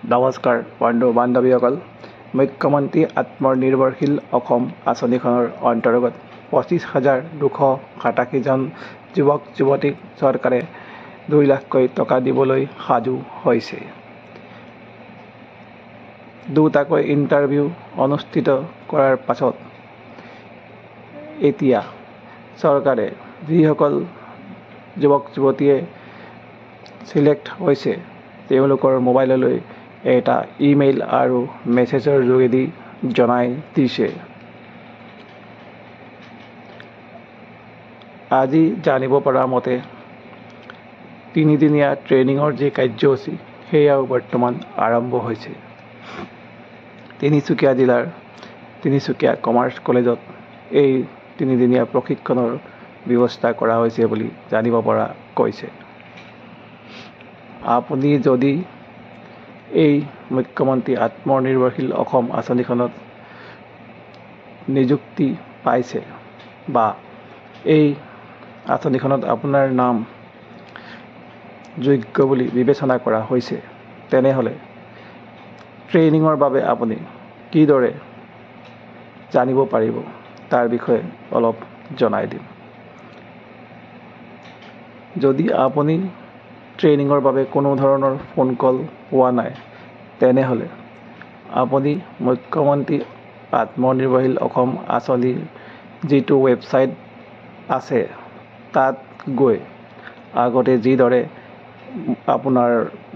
নমস্কাৰ বন্ধু বান্ধৱীসকল মুখ্যমন্ত্ৰী আত্মনিৰ্ভৰশীল অসম আঁচনিখনৰ অন্তৰ্গত 25,287 জন যুৱক যুৱতীক চৰকাৰে 2 লাখকৈ টকা দিবলৈ সাজু হৈছে। দুটাকৈ ইণ্টাৰভিউ অনুষ্ঠিত কৰাৰ পাছত এতিয়া চৰকাৰে যিসকল যুৱক যুৱতীয়ে সিলেক্ট হৈছে তেওঁলোকৰ মোবাইললৈ এটা ইমেইল আৰু মেছেজৰ যোগেদি জনাই দিছে। আজি জানিব পৰা মতে 3 দিনীয়া ট্ৰেইনিঙৰ যি কাৰ্যসূচী সেয়াও বৰ্তমান আৰম্ভ হৈছে। তিনিচুকীয়া জিলাৰ তিনিচুকীয়া কমাৰ্চ কলেজত এই 3 দিনীয়া প্ৰশিক্ষণৰ ব্যৱস্থা কৰা হৈছে বুলি জানিব পৰা গৈছে। আপুনি যদি এই মুখ্যমন্ত্ৰী আত্মনিৰ্ভৰশীল অসম আঁচনিখনত নিযুক্তি পাইছে বা এই আঁচনিখনত আপোনাৰ নাম যোগ্য বুলি বিবেচনা কৰা হৈছে তেনেহ'লে ট্ৰেইনিঙৰ বাবে আপুনি কিদৰে জানিব পাৰিব তাৰ বিষয়ে অলপ জনাই দিম। যদি আপুনি ট্ৰেইনিঙৰ বাবে কোনো ধৰণৰ ফোন কল পোৱা নাই তেনেহ'লে আপুনি মুখ্যমন্ত্ৰী আত্মনিৰ্ভৰশীল অসম আঁচনিৰ যিটো ৱেবছাইট আছে তাত গৈ আগতে যিদৰে আপোনাৰ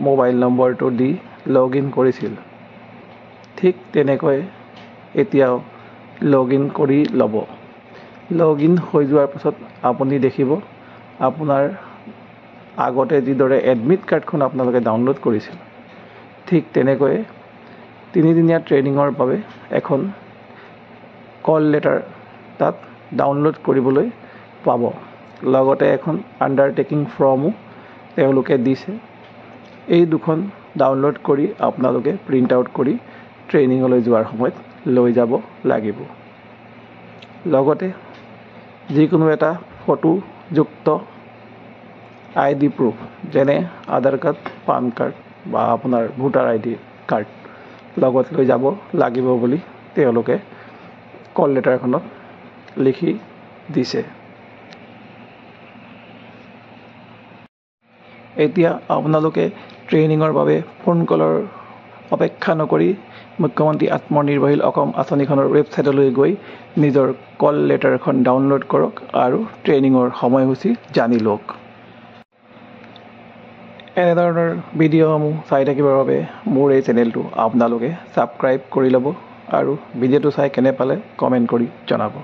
মোবাইল নম্বৰটো দি লগ ইন কৰিছিল ঠিক তেনেকৈ এতিয়াও লগ ইন কৰি ল'ব। লগ ইন হৈ যোৱাৰ পাছত আপুনি দেখিব আপোনাৰ আগতে যিদৰে এডমিট কাৰ্ডখন আপোনালোকে ডাউনলোড কৰিছিল ঠিক তেনেকৈ 3 দিনীয়া ট্ৰেইনিঙৰ বাবে এখন কল লেটাৰ তাত ডাউনলোড কৰিবলৈ পাব। লগতে এখন আণ্ডাৰটেকিং ফৰ্মো তেওঁলোকে দিছে। এই দুখন ডাউনলোড কৰি আপোনালোকে প্ৰিণ্ট আউট কৰি ট্ৰেইনিঙলৈ যোৱাৰ সময়ত লৈ যাব লাগিব। লগতে যিকোনো এটা ফটোযুক্ত ID প্ৰুফ যেনে আধাৰ কাৰ্ড, পান কাৰ্ড বা আপোনাৰ ভোটাৰ ID কাৰ্ড লগত লৈ যাব লাগিব বুলি তেওঁলোকে কল লেটাৰখনত লিখি দিছে। এতিয়া আপোনালোকে ট্ৰেইনিঙৰ বাবে ফোন কলৰ অপেক্ষা নকৰি মুখ্যমন্ত্ৰী আত্মনিৰ্ভৰশীল অসম আঁচনিখনৰ ৱেবছাইটলৈ গৈ নিজৰ কল লেটাৰখন ডাউনলোড কৰক আৰু ট্ৰেইনিঙৰ সময়সূচী জানি লওক। এনেধৰণৰ ভিডিঅ'সমূহ চাই থাকিবৰ বাবে মোৰ এই চেনেলটো আপোনালোকে ছাবস্ক্ৰাইব কৰি ল'ব আৰু ভিডিঅ'টো চাই কেনে পালে কমেণ্ট কৰি জনাব।